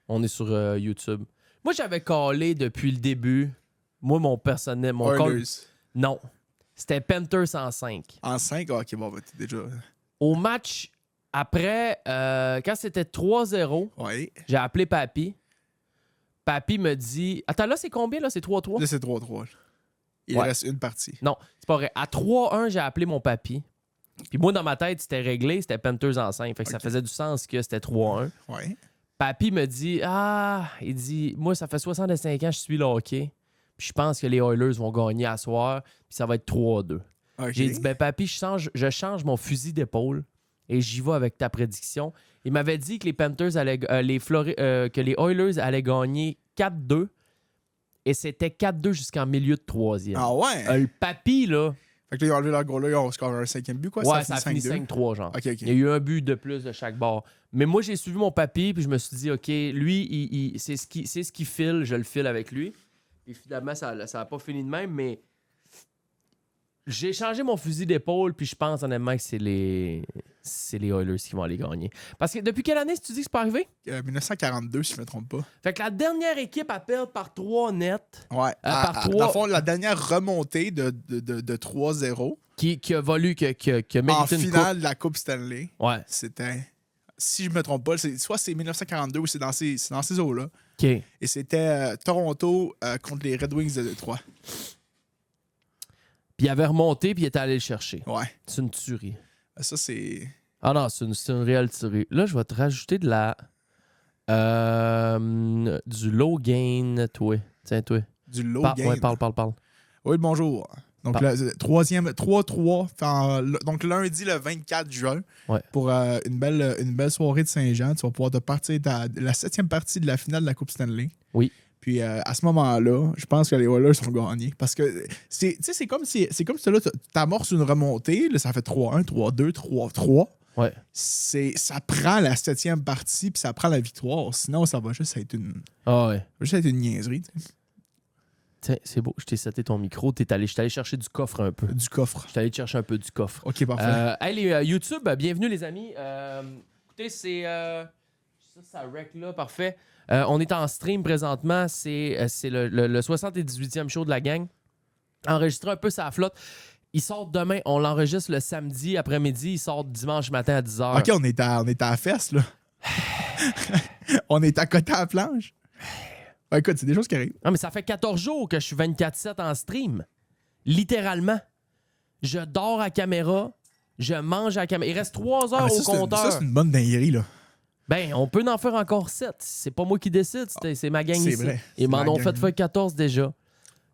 On est sur YouTube. Moi, j'avais callé depuis le début. Moi, mon personnel... Mon call... Non. C'était Panthers en 5. En 5? OK, bon, t'es déjà... Au match après, quand c'était 3-0, j'ai appelé Papy. Papy me dit... Attends, là, c'est combien, là? C'est 3-3? Là, c'est 3-3. Il reste une partie. Non, c'est pas vrai. À 3-1, j'ai appelé mon papy. Puis moi, dans ma tête, c'était réglé, c'était Panthers en 5. Fait que ça faisait du sens que c'était 3-1. Ouais. Papy me dit, il dit, moi, ça fait 65 ans que je suis le hockey. Puis je pense que les Oilers vont gagner à soir. Puis ça va être 3-2. Okay. J'ai dit, papy, je change mon fusil d'épaule et j'y vais avec ta prédiction. Il m'avait dit que les Panthers allaient, que les Oilers allaient gagner 4-2. Et c'était 4-2 jusqu'en milieu de troisième. Ah ouais? Le papy, là... Fait que là, ils ont enlevé leur goal-là, ils ont scoré un 5e but, quoi? Ouais, ça a fini 5-3, genre. Okay. Il y a eu un but de plus de chaque bord. Mais moi, j'ai suivi mon papy, puis je me suis dit, OK, lui, c'est ce qu'il file, je le file avec lui. Et finalement, ça n'a pas fini de même, mais j'ai changé mon fusil d'épaule, puis je pense honnêtement que c'est les Oilers qui vont aller gagner. Parce que depuis quelle année, tu dis que c'est pas arrivé? 1942, si je me trompe pas. Fait que la dernière équipe à perdre par 3 nets. Ouais. Par 3... Dans le fond, la dernière remontée de 3-0. Qui a valu que mérité en une finale coupe. de la Coupe Stanley. Ouais. C'était... Si je me trompe pas, soit c'est 1942 ou c'est dans ces eaux-là. OK. Et c'était Toronto contre les Red Wings de Détroit. Puis il avait remonté, puis il était allé le chercher. Ouais. C'est une tuerie. Ça, c'est... Ah non, c'est une réelle tuerie. Là, je vais te rajouter de la... du low gain, toi. Tiens, toi. Du low gain? Ouais, parle. Oui, bonjour. Donc, le troisième, 3-3. Donc, lundi, le 24 juin, pour une belle soirée de Saint-Jean, tu vas pouvoir te partir la 7e partie de la finale de la Coupe Stanley. Oui. Puis à ce moment-là, je pense que les Oilers sont gagnés. Parce que c'est comme si là, tu amorces une remontée. Là, ça fait 3-1, 3-2, 3-3. Ouais. Ça prend la 7e partie, puis ça prend la victoire. Sinon, ça va juste être une... Ah ouais. Juste être une niaiserie. Tiens, c'est beau, je t'ai seté ton micro. Je t'ai allé chercher du coffre un peu. Du coffre. Je t'ai allé chercher un peu du coffre. OK, parfait. Hey, les YouTube, bienvenue les amis. Écoutez, c'est... ça rec là, parfait. On est en stream présentement. C'est le 78e show de la gang. Enregistré un peu sa flotte. Il sort demain. On l'enregistre le samedi après-midi. Il sort dimanche matin à 10h. OK, on est à la fesse, là. On est à côté à la planche. Écoute, c'est des choses qui arrivent. Non, mais ça fait 14 jours que je suis 24/7 en stream. Littéralement. Je dors à caméra. Je mange à caméra. Il reste 3 heures au compteur. Ça, c'est une bonne dinguerie, là. Ben, on peut en faire encore 7. C'est pas moi qui décide, c'est ma gang ici. Vrai. Ils m'en ont fait faire 14 déjà.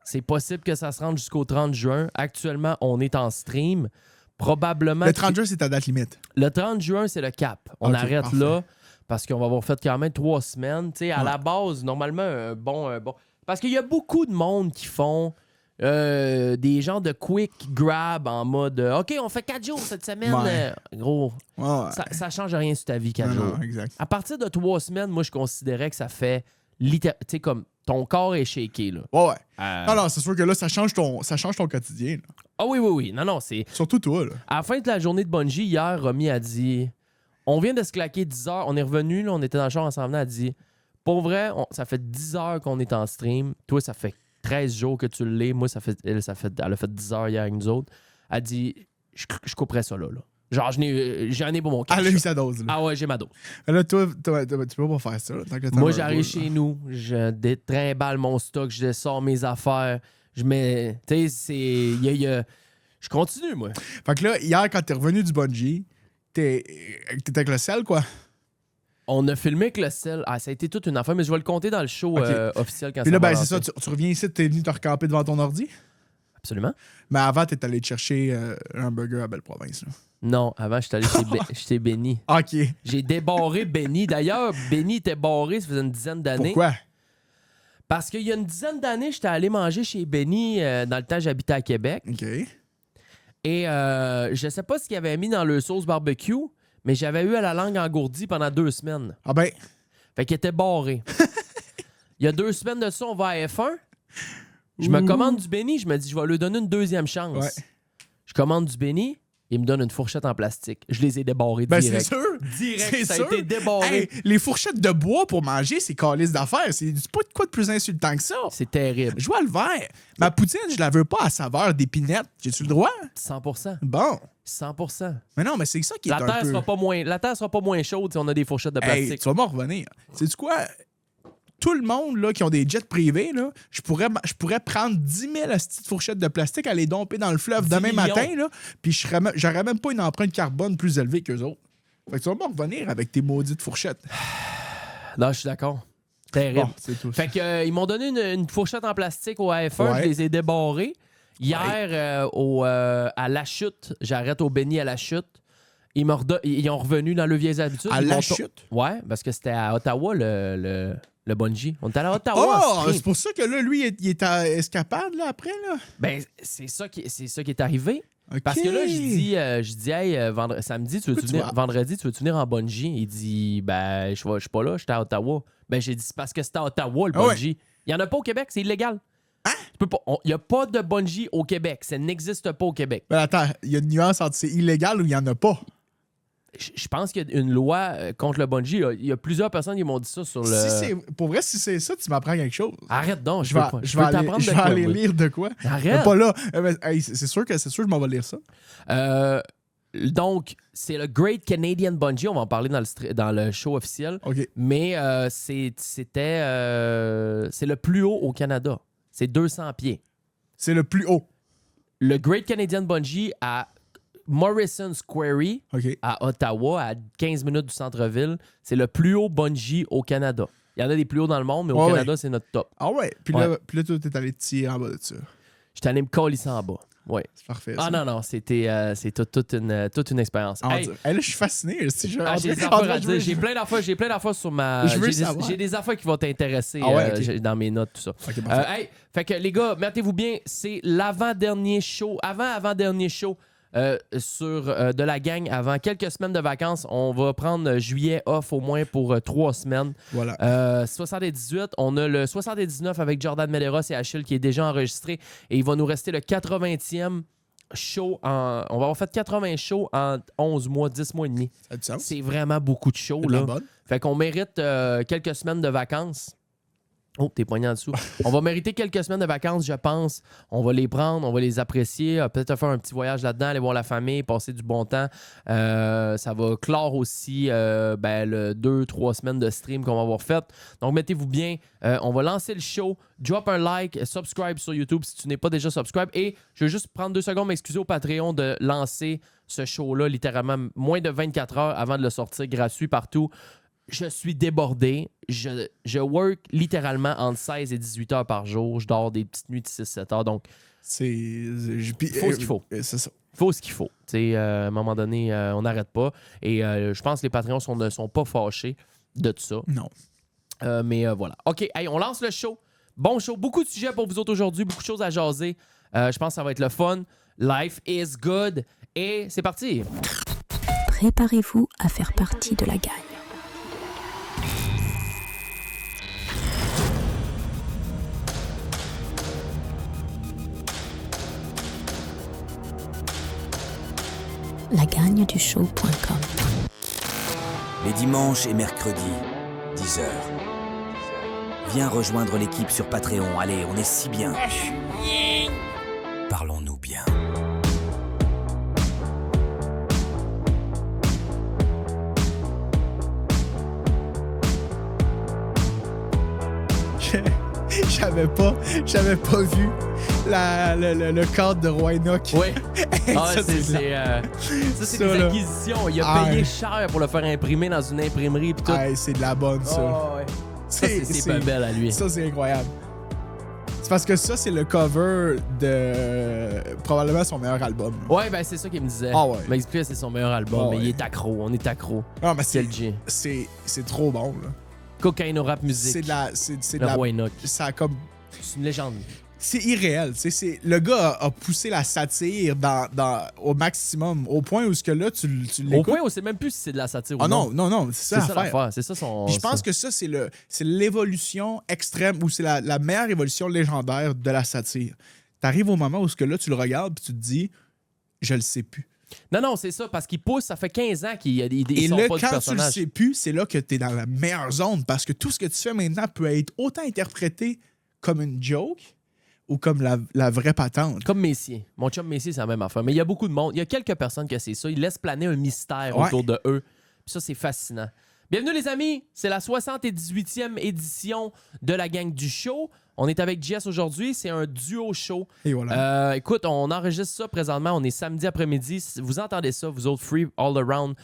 C'est possible que ça se rende jusqu'au 30 juin. Actuellement, on est en stream. Probablement... Le 30 juin, c'est ta date limite. Le 30 juin, c'est le cap. On arrête parfait. Là parce qu'on va avoir fait quand même 3 semaines. Tu sais, à la base, normalement, un bon... Parce qu'il y a beaucoup de monde qui font... des genres de quick grab en mode OK, on fait 4 jours cette semaine. Gros, ça change rien sur ta vie 4 jours. Non, exact. À partir de 3 semaines, moi, je considérais que ça fait tu sais, comme ton corps est shaké. Là. Ouais. Non, c'est sûr que là, ça change ton quotidien. Là. Ah oui. Non, c'est. Surtout toi, là. À la fin de la journée de Bungie, hier, Romy a dit on vient de se claquer 10 heures. On est revenu, là, on était dans le char ensemble. Elle a dit pour vrai, ça fait 10 heures qu'on est en stream. Toi, ça fait 13 jours que tu l'es. Moi, elle a fait 10 heures hier avec nous autres. Elle a dit, je couperais ça là. Genre, j'en ai pour mon cash. Elle a eu sa dose. Là. Ah ouais, j'ai ma dose. Là, toi, tu peux pas faire ça. Là, tant que moi, j'arrive chez nous, je détrimballe mon stock, je sors mes affaires. Je mets... Tu sais, je continue, moi. Fait que là, hier, quand t'es revenu du Bungie, t'étais avec le sel, quoi? On a filmé avec le sel. Ah, ça a été toute une affaire, mais je vais le compter dans le show officiel quand puis ça là, va c'est ça, tu reviens ici, t'es venu te recamper devant ton ordi? Absolument. Mais avant, t'es allé te chercher un burger à Belle-Province. Là. Non, avant, j'étais allé chez Benny. OK. J'ai débarré Benny. D'ailleurs, Benny était barré, ça faisait une dizaine d'années. Pourquoi? Parce qu'il y a une dizaine d'années, j'étais allé manger chez Benny dans le temps que j'habitais à Québec. OK. Et je sais pas ce qu'il avait mis dans le sauce barbecue, mais j'avais eu à la langue engourdie pendant 2 semaines. Ah ben. Fait qu'il était barré. Il y a 2 semaines de ça, on va à F1. Je me commande du Benny, je me dis, je vais lui donner une deuxième chance. Ouais. Je commande du Benny, il me donne une fourchette en plastique. Je les ai débarrés direct. Ben, c'est sûr. Direct, c'est ça sûr. a été débarré. Hey, les fourchettes de bois pour manger, c'est calice d'affaires. C'est pas de quoi de plus insultant que ça. C'est terrible. Je vois le verre. Ma poutine, je la veux pas à saveur d'épinette. J'ai-tu le droit? 100%. Bon. 100%. Mais non, mais c'est ça qui est La un terre peu... la terre sera pas moins chaude si on a des fourchettes de Hey, plastique. tu vas m'en revenir. Sais-tu quoi? Tout le monde là, qui ont des jets privés, là, je pourrais prendre 10 000 petites fourchettes de plastique, aller domper dans le fleuve 10 demain millions. matin, là, puis j'aurais même pas une empreinte carbone plus élevée qu'eux autres. Fait que tu vas m'en revenir avec tes maudites fourchettes. Non, je suis d'accord. Terrible. Bon, c'est tout. Fait que, ils m'ont donné une fourchette en plastique au AF1, Ouais. je les ai débarrés. Hier, à La Chute, j'arrête au Béni à La Chute. Ils ont revenu dans le vieilles habitudes. À Ils La m'ont Chute? Ouais, parce que c'était à Ottawa, le bungee. On était allé à Ottawa. en Oh, stream. c'est pour ça que là, lui, il est à escapade là, après, là? Ben, c'est ça qui est arrivé. OK. Parce que là, je dis hey, samedi, vendredi, tu veux-tu venir en bungee? Il dit, ben, je suis pas là, j'étais à Ottawa. Ben, j'ai dit, c'est parce que c'était à Ottawa, le Ah ouais. bungee. Il y en a pas au Québec, c'est illégal. Hein? Il n'y a pas de bungee au Québec. Ça n'existe pas au Québec. Ben, attends, il y a une nuance entre c'est illégal ou il y en a pas. Je pense qu'il y a une loi contre le bungee. Il y a plusieurs personnes qui m'ont dit ça sur le... Pour vrai, si c'est ça, tu m'apprends quelque chose. Arrête donc, Je vais aller lire de quoi. Arrête. Mais pas là. Hey, c'est sûr que je m'en vais lire ça. Donc, c'est le Great Canadian Bungee. On va en parler dans le show officiel. OK. Mais c'est le plus haut au Canada. C'est 200 pieds. C'est le plus haut. Le Great Canadian Bungee à Morrison's Quarry, OK. à Ottawa, à 15 minutes du centre-ville, c'est le plus haut bungee au Canada. Il y en a des plus hauts dans le monde, mais au Ouais, Canada, c'est notre top. Ah ouais. Puis Ouais. là, toi, t'es allé tirer en bas de ça. J'étais allé me coller en bas. Ouais. C'est parfait. Ah ça. non, c'est toute une expérience. Ah, Hey, là, je suis fasciné. Si je... j'ai des affaires à dire. J'ai plein d'affaires sur ma... Je veux savoir. J'ai des affaires qui vont t'intéresser Ah ouais, ok. dans mes notes, tout ça. OK, parfait. Hey, fait que les gars, mettez-vous bien, c'est l'avant-dernier show, avant-dernier show de la gang avant quelques semaines de vacances. On va prendre juillet off au moins pour 3 semaines. Voilà. 78, on a le 79 avec Jordan Medeiros et Achille qui est déjà enregistré et il va nous rester le 80e show. On va avoir fait 80 shows en 11 mois, 10 mois et demi. Ça a du sens. C'est vraiment beaucoup de shows. de la Là. bonne. Fait qu'on mérite quelques semaines de vacances. Oh, t'es poigné en dessous. On va mériter quelques semaines de vacances, je pense. On va les prendre, on va les apprécier. Peut-être faire un petit voyage là-dedans, aller voir la famille, passer du bon temps. Ça va clore aussi le 2-3 semaines de stream qu'on va avoir fait. Donc, mettez-vous bien. On va lancer le show. Drop un like, subscribe sur YouTube si tu n'es pas déjà subscribe. Et je vais juste prendre 2 secondes, m'excuser au Patreon de lancer ce show-là littéralement moins de 24 heures avant de le sortir gratuit partout. Je suis débordé. Je work littéralement entre 16 et 18 heures par jour. Je dors des petites nuits de 6-7 heures. Donc, il faut ce qu'il faut. C'est ça. Il faut ce qu'il faut. À un moment donné, on n'arrête pas. Et je pense que les Patreons ne sont pas fâchés de tout ça. Non. Mais voilà. OK, hey, on lance le show. Bon show. Beaucoup de sujets pour vous autres aujourd'hui. Beaucoup de choses à jaser. Je pense que ça va être le fun. Life is good. Et c'est parti. Préparez-vous à faire partie de la gang. lagagneduShow.com. Les dimanches et mercredis, 10h. Viens rejoindre l'équipe sur Patreon. Allez, on est si bien. Parlons-nous bien. J'avais pas vu le cadre de Roy Enoch. Oui. Ça, c'est des là. acquisitions. Il a payé cher pour le faire imprimer dans une imprimerie pis tout. Hey, c'est de la bonne, ça. Oh, ouais. Ça, c'est pas belle à lui. Ça, c'est incroyable. C'est parce que ça, c'est le cover de probablement son meilleur album. Ouais, ben c'est ça qu'il me disait. Ah ouais. Il m'a expliqué que c'est son meilleur album, Ah mais ouais. il est accro. On est accro. Non, mais c'est trop bon, là. Cocaine au rap musique. C'est de Le la... Roi Enoch. Ça a comme... C'est une légende. C'est irréel. Le gars a poussé la satire au maximum, au point où ce que là, tu Au l'écoutes. point où c'est même plus si c'est de la satire ou Ah non. non, c'est ça l'affaire. C'est ça son... Puis je pense que ça, c'est l'évolution extrême, ou c'est la meilleure évolution légendaire de la satire. T'arrives au moment où ce que là, tu le regardes puis tu te dis, je le sais plus. Non, c'est ça, parce qu'il pousse, ça fait 15 ans qu'il Et sont là, pas du quand tu personnage. le sais plus, c'est là que tu es dans la meilleure zone parce que tout ce que tu fais maintenant peut être autant interprété comme une joke ou comme la vraie patente. Comme Messier. Mon chum Messier, c'est la même affaire. Mais il y a beaucoup de monde. Il y a quelques personnes que c'est ça. Ils laissent planer un mystère autour de eux. Puis ça, c'est fascinant. Bienvenue les amis, c'est la 78e édition de la gang du show. On est avec JS aujourd'hui, c'est un duo show. Et voilà. Écoute, on enregistre ça présentement, on est samedi après-midi. Vous entendez ça, vous autres free all around,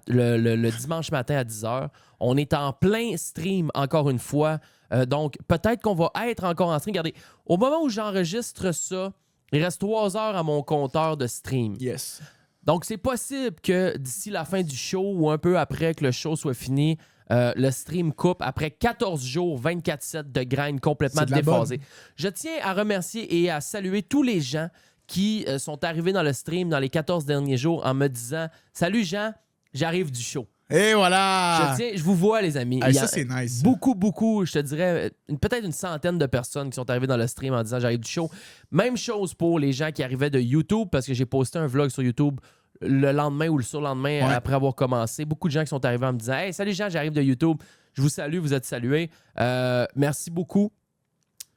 le dimanche matin à 10h. On est en plein stream encore une fois. Donc, peut-être qu'on va être encore en stream. Regardez, au moment où j'enregistre ça, il reste 3 heures à mon compteur de stream. Yes. Donc, c'est possible que d'ici la fin du show ou un peu après que le show soit fini, le stream coupe après 14 jours, 24/7 de grind complètement déphasé. Je tiens à remercier et à saluer tous les gens qui sont arrivés dans le stream dans les 14 derniers jours en me disant « Salut Jean, j'arrive du show ». Et voilà! Je vous vois, les amis. Ça, c'est nice. Beaucoup, je te dirais, peut-être une centaine de personnes qui sont arrivées dans le stream en disant j'arrive du show. Même chose pour les gens qui arrivaient de YouTube, parce que j'ai posté un vlog sur YouTube le lendemain ou le surlendemain après avoir commencé. Beaucoup de gens qui sont arrivés en me disant « Hey, salut Jean, j'arrive de YouTube. Je vous salue, vous êtes salués. Merci beaucoup.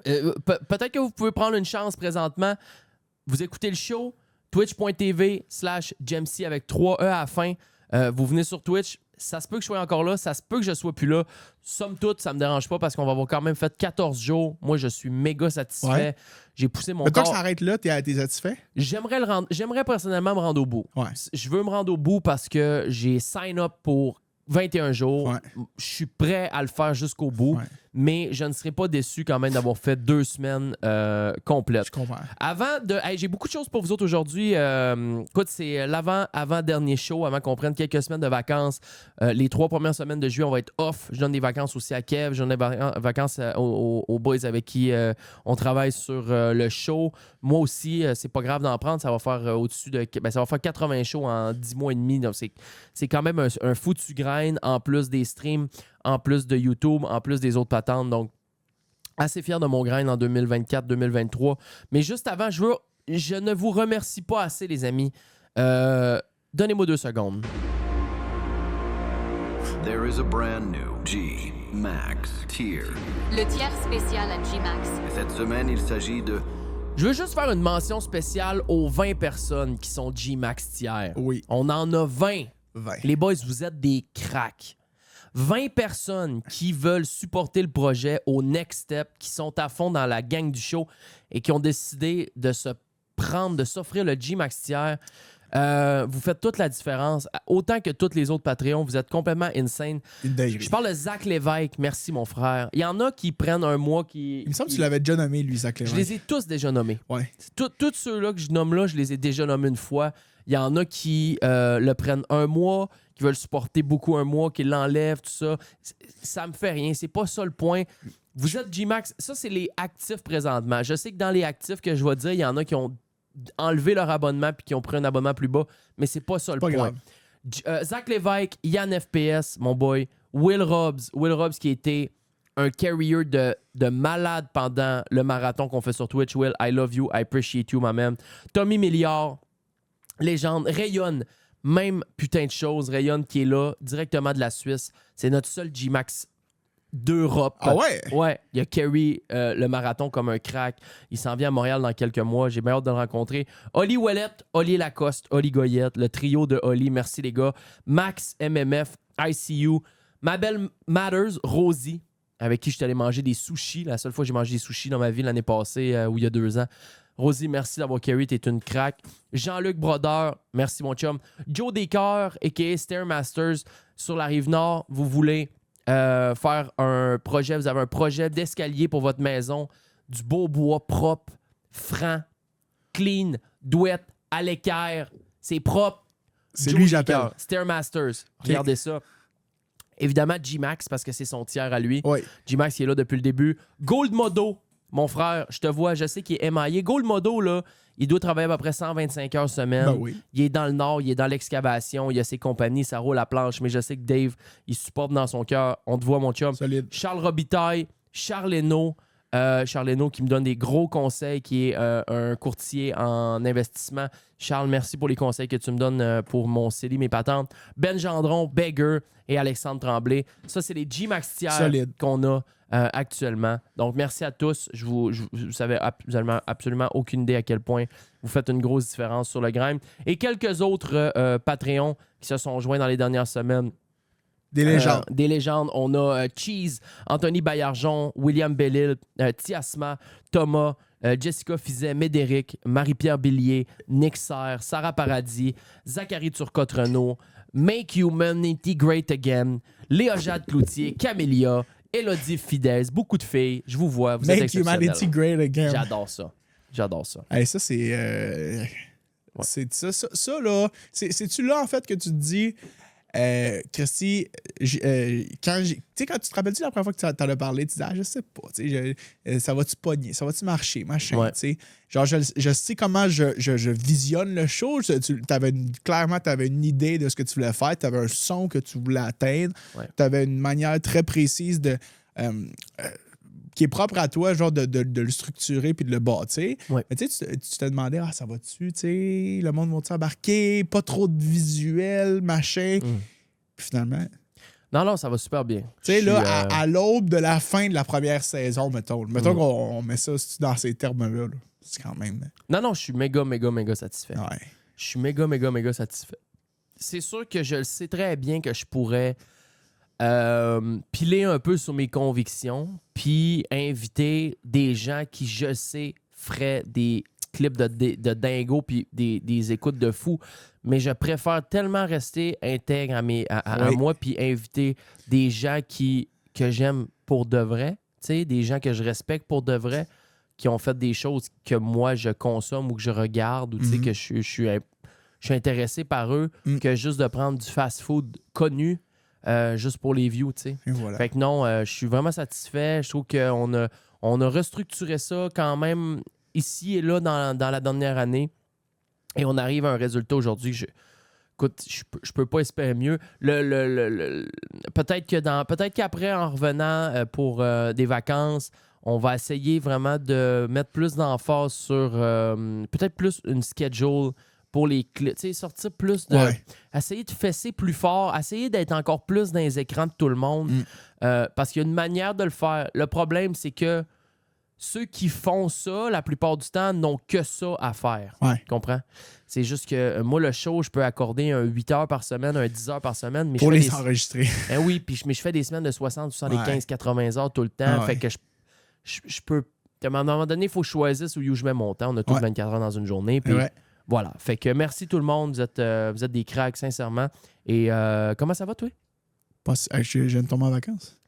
Peut-être que vous pouvez prendre une chance présentement. Vous écoutez le show, twitch.tv/Gemcy avec 3 E à la fin. Vous venez sur Twitch, ça se peut que je sois encore là, ça se peut que je sois plus là. Somme toute, ça me dérange pas parce qu'on va avoir quand même fait 14 jours. Moi, je suis méga satisfait. Ouais. J'ai poussé mon corps. Quand ça s'arrête là, t'es satisfait? J'aimerais personnellement me rendre au bout. Ouais. Je veux me rendre au bout parce que j'ai sign up pour 21 jours. Ouais. Je suis prêt à le faire jusqu'au bout. Ouais. Mais je ne serais pas déçu quand même d'avoir fait 2 semaines complètes. Je comprends. J'ai beaucoup de choses pour vous autres aujourd'hui. Écoute, c'est l'avant-dernier show avant qu'on prenne quelques semaines de vacances. Les 3 premières semaines de juillet, on va être off. Je donne des vacances aussi à Kev. Je donne des vacances aux boys avec qui on travaille sur le show. Moi aussi, c'est pas grave d'en prendre. Ça va faire ça va faire 80 shows en 10 mois et demi. Donc c'est quand même un foutu grind en plus des streams, en plus de YouTube, en plus des autres patentes. Donc, assez fier de mon grind en 2024-2023. Mais juste avant, je ne vous remercie pas assez, les amis. Donnez-moi 2 secondes. There is a brand new G-Max tier. Le tiers spécial à G-Max. Et cette semaine, il s'agit de... Je veux juste faire une mention spéciale aux 20 personnes qui sont G-Max tiers. Oui. On en a 20. 20. Les boys, vous êtes des cracks. 20 personnes qui veulent supporter le projet au next step, qui sont à fond dans la gang du show et qui ont décidé de s'offrir le G-Max tier. Vous faites toute la différence. Autant que tous les autres Patreons, vous êtes complètement insane. Je parle de Zach Lévesque. Merci, mon frère. Il y en a qui prennent un mois qui... Il me semble que tu l'avais déjà nommé, lui, Zach Lévesque. Je les ai tous déjà nommés. Ouais. Tous ceux-là que je nomme là, je les ai déjà nommés une fois. Il y en a qui le prennent un mois, qui veulent supporter beaucoup un mois, qui l'enlèvent, tout ça. Ça me fait rien. C'est pas ça le point. Vous êtes G-Max. Ça, c'est les actifs présentement. Je sais que dans les actifs que je vais dire, il y en a qui ont enlevé leur abonnement puis qui ont pris un abonnement plus bas, mais c'est pas ça le point. Zach Lévesque, Yann FPS, mon boy, Will Robbs qui était un carrier de malade pendant le marathon qu'on fait sur Twitch. Will, I love you, I appreciate you, my man. Tommy Milliard, légende. Rayonne, même putain de chose. Rayonne qui est là, directement de la Suisse. C'est notre seul G-Max d'Europe. Ah ouais? Ouais. Il a carry le marathon comme un crack. Il s'en vient à Montréal dans quelques mois. J'ai bien hâte de le rencontrer. Oli Ouellette, Oli Lacoste, Oli Goyette, le trio de Oli. Merci les gars. Max MMF, ICU, ma belle Matters, Rosie, avec qui je suis allé manger des sushis. La seule fois que j'ai mangé des sushis dans ma vie l'année passée ou il y a 2 ans. Rosie, merci d'avoir carry, t'es une crack. Jean-Luc Brodeur, merci mon chum. Joe Descoeurs, a.k.a. Stairmasters, sur la Rive-Nord, vous voulez faire un projet, vous avez un projet d'escalier pour votre maison, du beau bois propre, franc, clean, douette, à l'équerre, c'est propre. C'est lui que j'appelle. Stairmasters, regardez ça. Évidemment, G-Max, parce que c'est son tiers à lui. Oui. G-Max qui est là depuis le début. Gold Modo, mon frère, je te vois, je sais qu'il est émaillé. Gold Modo, là, il doit travailler à peu près 125 heures semaine. Ben oui. Il est dans le nord, il est dans l'excavation, il a ses compagnies, ça roule à planche. Mais je sais que Dave, il supporte dans son cœur. On te voit, mon chum. Solide. Charles Robitaille, Charles Hainaut, Charles Leno qui me donne des gros conseils, qui est un courtier en investissement. Charles, merci pour les conseils que tu me donnes pour mon CELI, mes patentes. Ben Gendron, Beggar et Alexandre Tremblay. Ça, c'est les G-Max tiers qu'on a actuellement. Donc, merci à tous. Vous savez absolument aucune idée à quel point vous faites une grosse différence sur le grind. Et quelques autres Patreons qui se sont joints dans les dernières semaines. Des légendes. Des légendes. On a Cheese, Anthony Baillargeon, William Bellil, Tiasma, Thomas, Jessica Fizet, Médéric, Marie-Pierre Billier, Nick Serre, Sarah Paradis, Zachary Turcotte-Renault, Make Humanity Great Again, Léa Jade Cloutier, Camélia, Élodie Fidesz, beaucoup de filles. Je vous vois. Vous êtes Make Humanity Great Again. J'adore ça. J'adore ça. Hey, ça, c'est. C'est ça, là. C'est-tu là, en fait, que tu te dis. Christy, quand tu te rappelles-tu la première fois que tu en as parlé, tu disais, je sais pas, ça va-tu pogner, ça va-tu marcher, machin, tu sais. Genre, je sais comment je visionne le show. Clairement, tu avais une idée de ce que tu voulais faire, tu avais un son que tu voulais atteindre, tu avais une manière très précise de. Qui est propre à toi, genre de le structurer puis de le bâtir. Ouais. Mais tu te demandais, ça va-tu, le monde va-tu embarquer, pas trop de visuel, machin. Puis finalement... Non, ça va super bien. Tu sais, là, à l'aube de la fin de la première saison, mettons qu'on met ça dans ces termes-là, là, c'est quand même... Non, je suis méga satisfait. Ouais. Je suis méga satisfait. C'est sûr que je le sais très bien que je pourrais... piler un peu sur mes convictions, puis inviter des gens qui, je sais, feraient des clips de dingo puis des écoutes de fou. Mais je préfère tellement rester intègre à moi puis inviter des gens que j'aime pour de vrai, des gens que je respecte pour de vrai, qui ont fait des choses que moi, je consomme ou que je regarde ou que je suis intéressé par eux, que juste de prendre du fast-food connu juste pour les views, tu sais. Voilà. Fait que non, je suis vraiment satisfait. Je trouve qu'on a restructuré ça quand même ici et là dans la dernière année. Et on arrive à un résultat aujourd'hui. Écoute, je peux pas espérer mieux. Peut-être qu'après, en revenant pour des vacances, on va essayer vraiment de mettre plus d'emphase sur peut-être plus une schedule pour les clips, tu sais, sortir plus de... Ouais. Essayer de fesser plus fort, essayer d'être encore plus dans les écrans de tout le monde, parce qu'il y a une manière de le faire. Le problème, c'est que ceux qui font ça, la plupart du temps, n'ont que ça à faire. Ouais. Tu comprends? C'est juste que moi, le show, je peux accorder un 8 heures par semaine, un 10 heures par semaine. Mais pour les enregistrer. Oui, mais je fais des semaines de 60, 75, 80 heures tout le temps. Fait que je peux... À un moment donné, il faut que je choisisse où je mets mon temps. On a tous 24 heures dans une journée. Puis voilà. Fait que merci tout le monde. Vous êtes des cracks, sincèrement. Et comment ça va, toi? Je viens de tomber en vacances.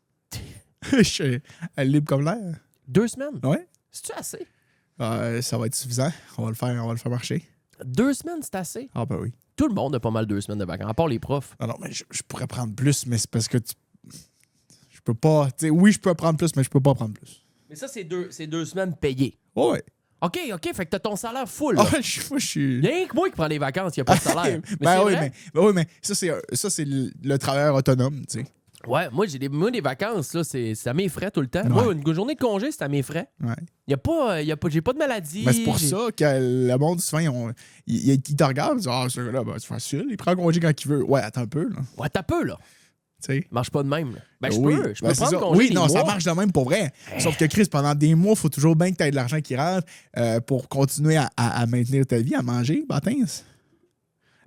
Je suis libre comme l'air. 2 semaines? Ouais. C'est-tu assez? Ça va être suffisant. On va le faire marcher. 2 semaines, c'est assez? Ah ben oui. Tout le monde a pas mal 2 semaines de vacances, à part les profs. Non, mais je pourrais prendre plus, mais c'est parce que je peux pas... oui, je peux prendre plus, mais je peux pas prendre plus. Mais ça, c'est 2 semaines payées. Oh, ouais. OK, fait que t'as ton salaire full. Là. Je suis... Il y a rien que moi qui prends les vacances, il n'y a pas de salaire. oui, mais ça, c'est le travailleur autonome, tu sais. Ouais, moi, j'ai des vacances, là, c'est à mes frais tout le temps. Ouais. Moi, une journée de congé, c'est à mes frais. Ouais. J'ai pas de maladie. Mais c'est pour ça que le monde, souvent, ils te regardent, ils disent, ce gars-là, c'est facile, il prend congé quand il veut. Ouais, attends un peu, là. Ouais, t'as peu, là. T'sais. Marche pas de même. Là. Ben, je peux prendre ça. congé. Oui, des non, mois. ça marche de même pour vrai. Sauf que, Chris, pendant des mois, il faut toujours bien que tu aies de l'argent qui rentre pour continuer à maintenir ta vie, à manger. Bâtins.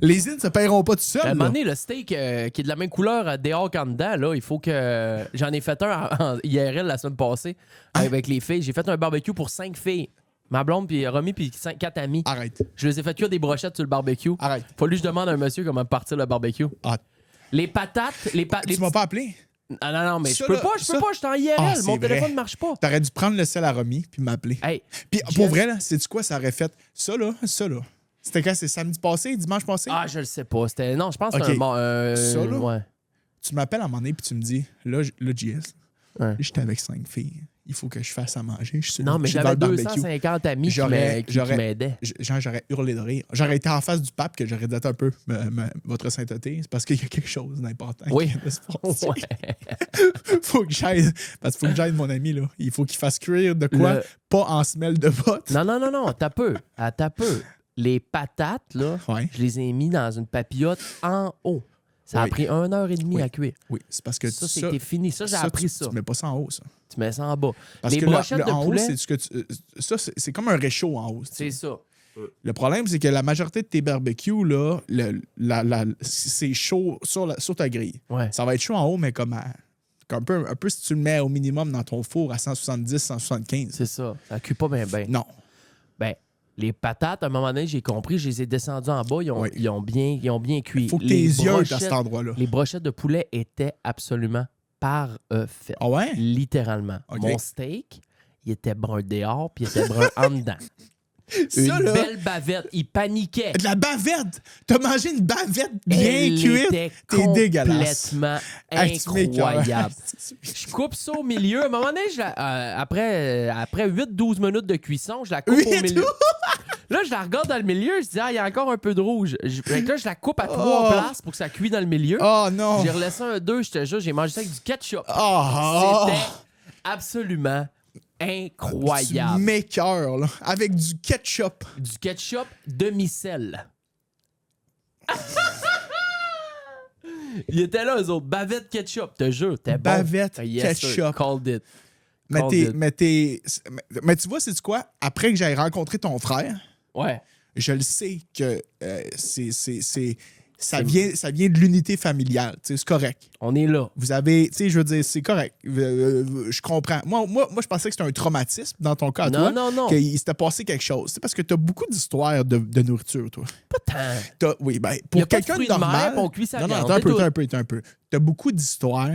Les îles ne se paieront pas tout seul. À un moment donné, le steak qui est de la même couleur dehors qu'en dedans, là, il faut que... J'en ai fait un en IRL la semaine passée avec les filles. J'ai fait un barbecue pour 5 filles. Ma blonde, puis Romy, puis 4 amis. Arrête. Je les ai fait cuire des brochettes sur le barbecue. Arrête. Fallu que je demande à un monsieur comment partir le barbecue. Ah. Les patates... Tu m'as pas appelé? Ah non, mais ça, je peux pas, je suis en IRL. Mon téléphone ne marche pas. T'aurais dû prendre le sel à Romy puis m'appeler. Hey, puis pour vrai, là, sais-tu quoi, ça aurait fait ça là. C'était quand? C'est samedi passé, dimanche passé? Ah, je le sais pas. Non, je pense que okay. c'était ça, là, ouais. tu m'appelles à un moment donné puis tu me dis, là, JS, Ouais. J'étais avec 5 filles. Il faut que je fasse à manger. Non, mais j'avais 250 amis qui m'aidaient. J'aurais hurlé de rire. J'aurais été en face du pape que j'aurais dit un peu votre sainteté. C'est parce qu'il y a quelque chose d'important qui vient de se passer. Faut que j'aide. Parce qu'il faut que j'aide mon ami. Là. Il faut qu'il fasse cuire de quoi? Pas en semelle de bottes. Non. T'as peu. Les patates, là, je les ai mis dans une papillote en haut. Ça a pris 1h30 à cuire. Oui, c'est parce que ça, c'était fini. Ça, j'ai appris ça. Tu mets pas ça en haut, ça. Tu mets ça en bas. Parce les que brochettes de en poulet... haut, c'est comme un réchaud en haut. C'est ça. Le problème, c'est que la majorité de tes barbecues, là, c'est chaud sur ta grille. Ouais. Ça va être chaud en haut, mais comme un peu si tu le mets au minimum dans ton four à 170, 175. C'est ça. Ça cuit pas bien. Non. Ben, les patates, à un moment donné, j'ai compris, je les ai descendues en bas, ils ont bien cuit. Il faut que tes yeux à cet endroit-là. Les brochettes de poulet étaient absolument parfaites. Ah ouais? Littéralement. Okay. Mon steak, il était brun dehors, puis il était brun en dedans. Une belle bavette. Il paniquait. De la bavette! T'as mangé une bavette bien cuite? T'es dégueulasse. Complètement incroyable. Je coupe ça au milieu. À un moment donné, après 8-12 minutes de cuisson, je la coupe au milieu. Là, je la regarde dans le milieu. Je dis, il y a encore un peu de rouge. Là, je la coupe à 3 places pour que ça cuise dans le milieu. Oh non! J'ai relaissé un 2, je te jure. J'ai mangé ça avec du ketchup. C'était absolument incroyable. Du m'écoeure, là. Avec du ketchup. Du ketchup demi-sel. Il était là, eux autres. Bavette ketchup, te jure. T'es bon. Bavette yes, ketchup. Sir. Called it. Mais tu vois, c'est quoi? Après que j'aille rencontré ton frère, ouais, je le sais que ça vient de l'unité familiale. C'est correct. On est là. Vous avez, tu sais, je veux dire, c'est correct. Je comprends. Moi, je pensais que c'était un traumatisme dans ton cas, toi. Non. Qu'il s'était passé quelque chose. C'est parce que t'as beaucoup d'histoires de nourriture, toi. Pas tant. Oui, ben, pour quelqu'un de normal. On cuit sa non, viande. Attends un peu. T'as beaucoup d'histoires.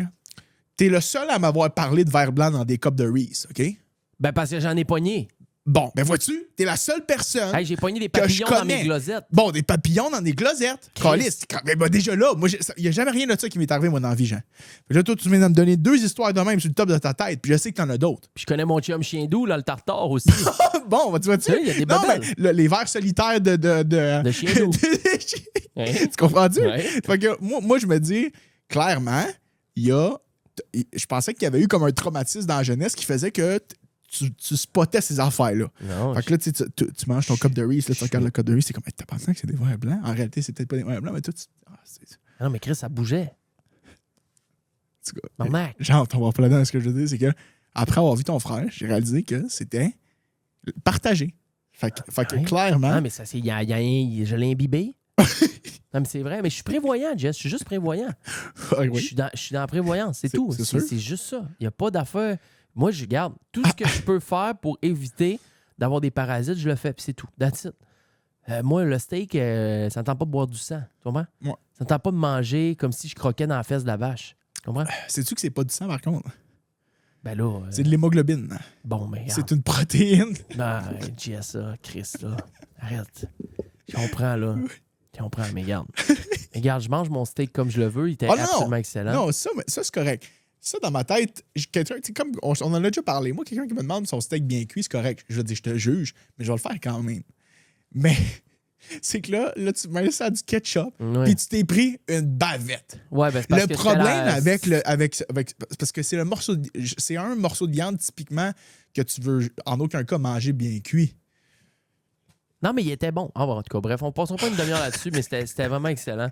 T'es le seul à m'avoir parlé de verre blanc dans des cups de Reese, OK? Ben, parce que j'en ai pogné. Bon, ben vois-tu, t'es la seule personne. Hey, j'ai pogné des papillons dans mes glosettes. Bon, des papillons dans des glosettes. Caliste. Ben, déjà là, moi, il n'y a jamais rien de ça qui m'est arrivé, moi, dans la vie, Jean. Là, toi, tu viens de me donner 2 histoires de même sur le top de ta tête, puis je sais que t'en as d'autres. Puis je connais mon chum chien doux, là, le tartare aussi. Bon, tu vois-tu? Il y a des babelles. Les vers solitaires de chien doux. Tu comprends-tu? Ouais. Fait que moi, je me dis, clairement, je pensais qu'il y avait eu comme un traumatisme dans la jeunesse qui faisait que tu spottais ces affaires-là. Non, fait que là, tu manges ton cup de Reese, là, tu regardes le cup de Reese, c'est comme, t'as pensé que c'est des verres blancs? En réalité, c'est peut-être pas des verres blancs, mais toi, non, mais Chris, ça bougeait. Genre, on va pas là-dedans, ce que je veux dire, c'est que après avoir vu ton frère, j'ai réalisé que c'était partagé. Fait que clairement... Non, mais ça, c'est... Je l'ai imbibé. Non, mais c'est vrai. Mais je suis prévoyant, Jess. Je suis juste prévoyant. Oui. Je suis dans la prévoyance, c'est tout. C'est juste ça. Il n'y a pas d'affaire... Moi, je garde tout ce que je peux faire pour éviter d'avoir des parasites, je le fais, puis c'est tout. That's it. Moi, le steak, ça ne tente pas de boire du sang. Tu comprends? Ouais. Ça ne tente pas de manger comme si je croquais dans la fesse de la vache. Tu comprends? Sais-tu que c'est pas du sang, par contre? Ben là... C'est de l'hémoglobine. Bon, mais... C'est une protéine. Non, Jess, Chris, là. Arrête. Je comprends, là. Je comprends, mais regarde. Mais regarde, je mange mon steak comme je le veux. Il était absolument excellent. Non, ça c'est correct. Ça, dans ma tête, comme on en a déjà parlé. Moi, quelqu'un qui me demande son steak bien cuit, c'est correct. Je veux dire, je te juge, mais je vais le faire quand même. Mais c'est que là tu mets ça à du ketchup, puis tu t'es pris une bavette. Ouais, ben, c'est parce le problème avec parce que c'est un morceau de viande typiquement que tu veux en aucun cas manger bien cuit. Non, mais il était bon. Ah, bon, en tout cas, bref, on ne passera pas une demi-heure là-dessus, mais c'était vraiment excellent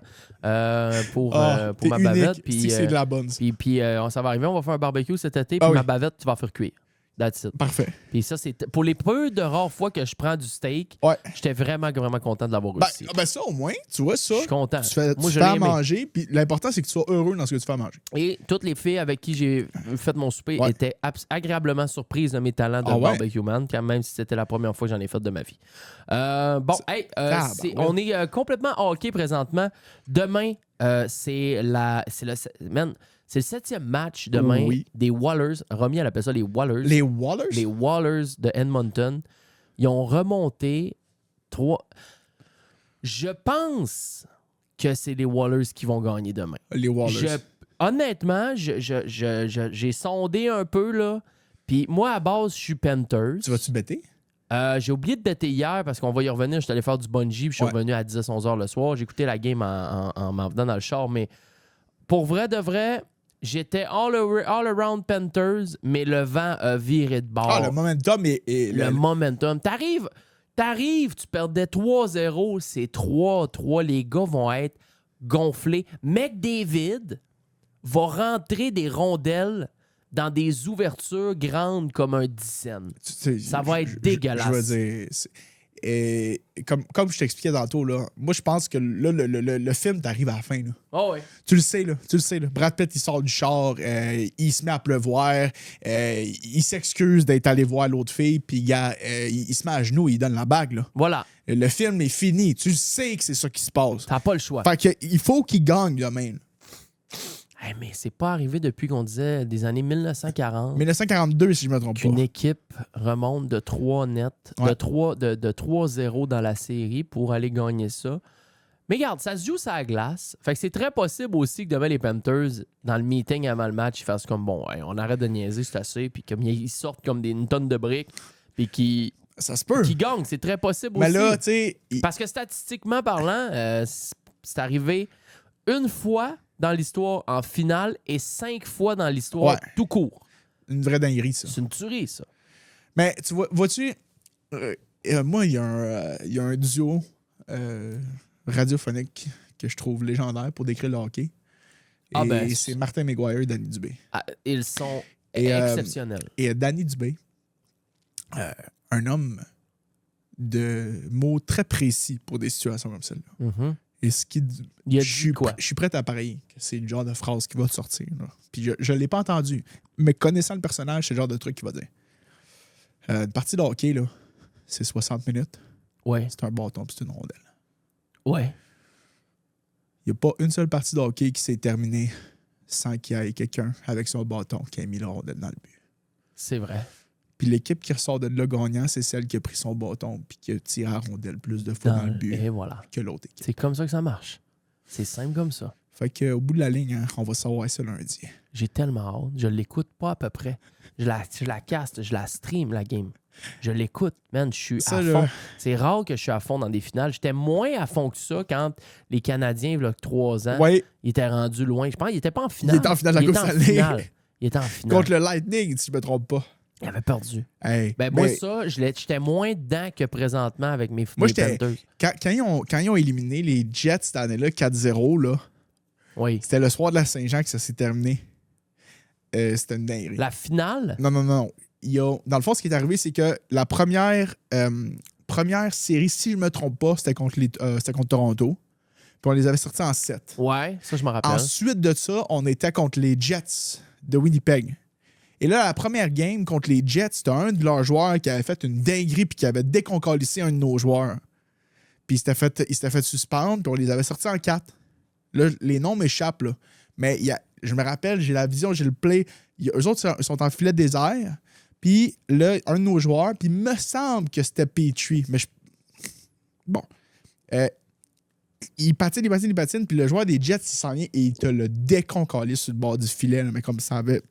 pour ma bavette. Puis, c'est de la bonne. Puis ça va arriver, on va faire un barbecue cet été, puis ma bavette, tu vas faire cuire. That's it. Parfait. Puis ça, c'est pour les peu de rares fois que je prends du steak, j'étais vraiment, vraiment content de l'avoir réussi. Ben ça, au moins, tu vois ça. Je suis content. Tu fais à manger, puis l'important, c'est que tu sois heureux dans ce que tu fais à manger. Et toutes les filles avec qui j'ai fait mon souper étaient agréablement surprises de mes talents de barbecue man, quand même si c'était la première fois que j'en ai fait de ma vie. On est complètement hockey présentement. Demain, c'est le 7e match demain des Whalers. Romy, elle appelle ça les Whalers. Les Whalers? Les Whalers de Edmonton. Ils ont remonté 3... Je pense que c'est les Whalers qui vont gagner demain. Les Whalers. honnêtement, j'ai sondé un peu, là. Puis moi, à base, je suis Panthers. Tu vas-tu bêter? J'ai oublié de bêter hier parce qu'on va y revenir. Je suis allé faire du bungee puis je suis revenu à 10-11 heures le soir. J'ai écouté la game en m'en venant dans le char. Mais pour vrai de vrai, j'étais all around Panthers, mais le vent a viré de bord. Ah, le momentum est... Le momentum. T'arrives, tu perdais 3-0. C'est 3-3. Les gars vont être gonflés. McDavid va rentrer des rondelles dans des ouvertures grandes comme un 10 cents. Ça va être dégueulasse. Je veux dire... comme je t'expliquais tantôt, là, moi, je pense que là, le film t'arrive à la fin. Là. Oh ouais. Tu le sais, là. Brad Pitt, il sort du char, il se met à pleuvoir, il s'excuse d'être allé voir l'autre fille, puis il se met à genoux et il donne la bague. Là. Voilà. Le film est fini. Tu sais que c'est ça qui se passe. T'as pas le choix. Fait que, il faut qu'il gagne demain. Hey, mais c'est pas arrivé depuis qu'on disait des années 1940. 1942, si je me trompe pas. Qu'une équipe remonte de 3 nets, de 3-0 dans la série pour aller gagner ça. Mais regarde, ça se joue sur la glace. Fait que c'est très possible aussi que demain, les Panthers, dans le meeting avant le match, ils fassent comme bon, hey, on arrête de niaiser, c'est assez. Puis comme ils sortent comme une tonne de briques. Puis qu'ils. Ça se peut. Qui gagnent, c'est très possible mais aussi. Là, tu sais. Parce que statistiquement parlant, c'est arrivé une fois dans l'histoire en finale et 5 fois dans l'histoire tout court. Une vraie dinguerie, ça. C'est une tuerie, ça. Mais tu vois-tu, moi, il y a un duo radiophonique que je trouve légendaire pour décrire le hockey. Et c'est Martin McGuire et Danny Dubé. Ils sont exceptionnels. Et Danny Dubé, un homme de mots très précis pour des situations comme celle-là. Mm-hmm. Et ce qui je suis prêt à parier que c'est le genre de phrase qui va te sortir. Là. Puis je ne l'ai pas entendu. Mais connaissant le personnage, c'est le genre de truc qu'il va dire. Une partie de hockey, là, c'est 60 minutes. Ouais. C'est un bâton puis c'est une rondelle. Ouais. Il n'y a pas une seule partie de hockey qui s'est terminée sans qu'il y ait quelqu'un avec son bâton qui ait mis la rondelle dans le but. C'est vrai. Puis l'équipe qui ressort de là gagnant, c'est celle qui a pris son bâton puis qui a tiré la rondelle plus de fois dans le but que l'autre équipe. C'est comme ça que ça marche. C'est simple comme ça. Fait qu'au bout de la ligne, on va savoir ça lundi. J'ai tellement hâte. Je l'écoute pas à peu près. Je la caste, je la stream, la game. Je l'écoute, man. Je suis à fond. C'est rare que je suis à fond dans des finales. J'étais moins à fond que ça quand les Canadiens, il y a 3 ans, ils étaient rendus loin. Je pense qu'ils n'étaient pas en finale. Il était en finale de la Coupe Stanley. Il était en finale. Contre le Lightning, si je me trompe pas. Il avait perdu. Hey, moi, ça, j'étais moins dedans que présentement avec mes Panthers. Quand ils ont éliminé les Jets cette année-là, 4-0, là, c'était le soir de la Saint-Jean que ça s'est terminé. C'était une dinguerie. La finale? Non. Dans le fond, ce qui est arrivé, c'est que la première série, si je ne me trompe pas, c'était contre Toronto. Puis on les avait sortis en 7. Ouais, ça, je me rappelle. Ensuite de ça, on était contre les Jets de Winnipeg. Et là, la première game contre les Jets, c'était un de leurs joueurs qui avait fait une dinguerie puis qui avait déconcalissé un de nos joueurs. Puis il s'était fait suspendre, puis on les avait sortis en 4. Là, les noms m'échappent, là. Mais je me rappelle, j'ai la vision, j'ai le play. Eux autres sont en filet désert. Puis là, un de nos joueurs, puis il me semble que c'était Petrie. Mais bon. Il patine, puis le joueur des Jets, il s'en vient et il te le déconcalisse sur le bord du filet, là, mais comme ça avait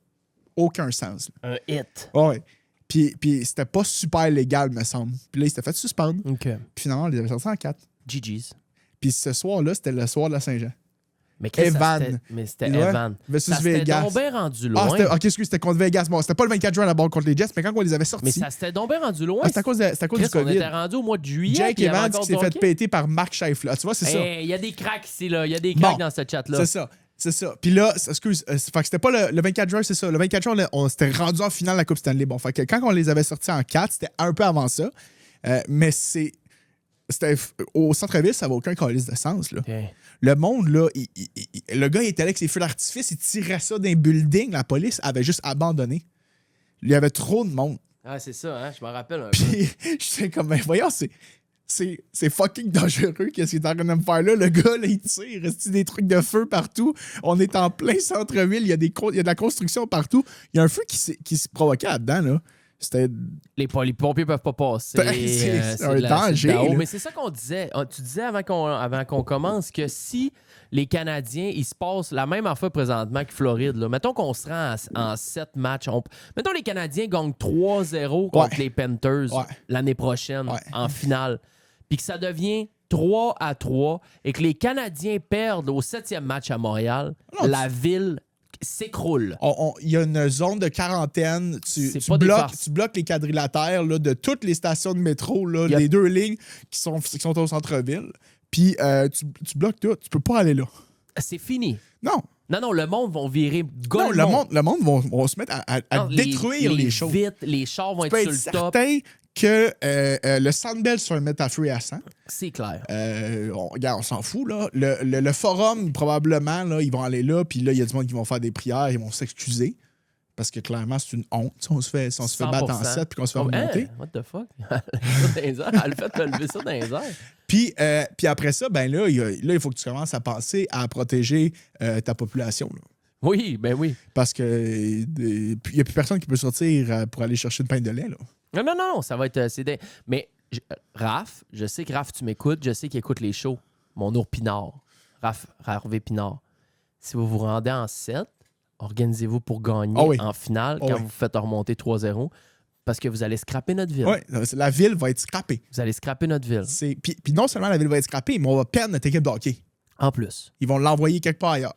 aucun sens. Là. Un hit. Ouais. Puis c'était pas super légal, me semble. Puis là, il s'était fait suspendre. OK. Puis finalement, on les avait sortis en 4. GG's. Puis ce soir-là, c'était le soir de la Saint-Jean. Mais Evan. C'était Evan. Versus ça Vegas. C'était donc bien rendu loin. C'était contre Vegas. Bon, c'était pas le 24 juin à la barre contre les Jets, mais quand on les avait sortis. Mais ça s'était donc bien rendu loin. C'était à cause du COVID. On était rendu au mois de juillet. Jake Evans qui s'est fait péter par Mark Scheifele. Tu vois, c'est ça. Il y a des cracks ici, là. Il y a des cracks dans ce chat-là. C'est ça. Puis là, fait que c'était pas le 24 juin, c'est ça. Le 24 juin, on s'était rendu en finale de la Coupe Stanley. Bon, fait que quand on les avait sortis en 4, c'était un peu avant ça. Mais c'était au centre-ville, ça n'avait aucun calice de sens, là. Okay. Le monde, là, le gars, il était là avec ses feux d'artifice, il tirait ça d'un building. La police avait juste abandonné. Il y avait trop de monde. Ah, c'est ça, hein? Je me rappelle un peu. Puis, j'étais comme, ben voyons, c'est fucking dangereux qu'est-ce qu'il est en train de me faire là. Le gars, là, il tire, il reste des trucs de feu partout. On est en plein centre-ville, il y a de la construction partout. Il y a un feu qui se provoquait là-dedans, là. Les pompiers peuvent pas passer. C'est un danger. Mais c'est ça qu'on disait. Tu disais avant qu'on commence que si les Canadiens, il se passe la même affaire présentement que Floride. Là. Mettons qu'on se rend en 7 matchs. Mettons les Canadiens gagnent 3-0 contre les Panthers l'année prochaine en finale. Puis que ça devient 3-3 et que les Canadiens perdent au 7e match à Montréal, la ville s'écroule. Il y a une zone de quarantaine. Tu bloques les quadrilatères là, de toutes les stations de métro, là, les 2 lignes qui sont au centre-ville. Puis tu bloques tout. Tu peux pas aller là. C'est fini. Non. Non, le monde va virer non, le monde va se mettre à détruire les choses. Les chars vont être sur le top. Certain que le Sandbell se va mettre à feu et à sang. C'est clair. Regarde, on s'en fout, là. Le forum, probablement, là, ils vont aller là, puis là, il y a du monde qui vont faire des prières, ils vont s'excuser. Parce que clairement, c'est une honte. Si on se fait battre en 7 puis qu'on se fait remonter. What the fuck? Elle a fait de lever ça dans les airs. Puis après ça, ben là, il faut que tu commences à penser à protéger ta population. Là. Oui, ben oui. Parce que il n'y a plus personne qui peut sortir pour aller chercher une pinte de lait. Là. Non, ça va être... Mais Raph, je sais que Raph, tu m'écoutes, je sais qu'il écoute les shows. Mon ours Pinard. Raph Harvey Pinard. Si vous vous rendez en 7, organisez-vous pour gagner en finale quand vous faites remonter 3-0 parce que vous allez scraper notre ville. Oui, la ville va être scrappée. Vous allez scraper notre ville. Puis non seulement la ville va être scrappée, mais on va perdre notre équipe de hockey. En plus. Ils vont l'envoyer quelque part ailleurs.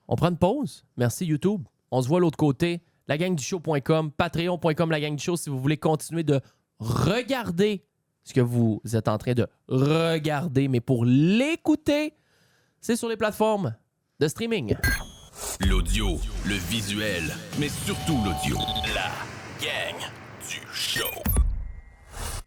On prend une pause. Merci YouTube. On se voit de l'autre côté. Lagangdushow.com, patreon.com, la gang du show si vous voulez continuer de regarder ce que vous êtes en train de regarder. Mais pour l'écouter, c'est sur les plateformes de streaming. L'audio, le visuel, mais surtout l'audio. La gang du show.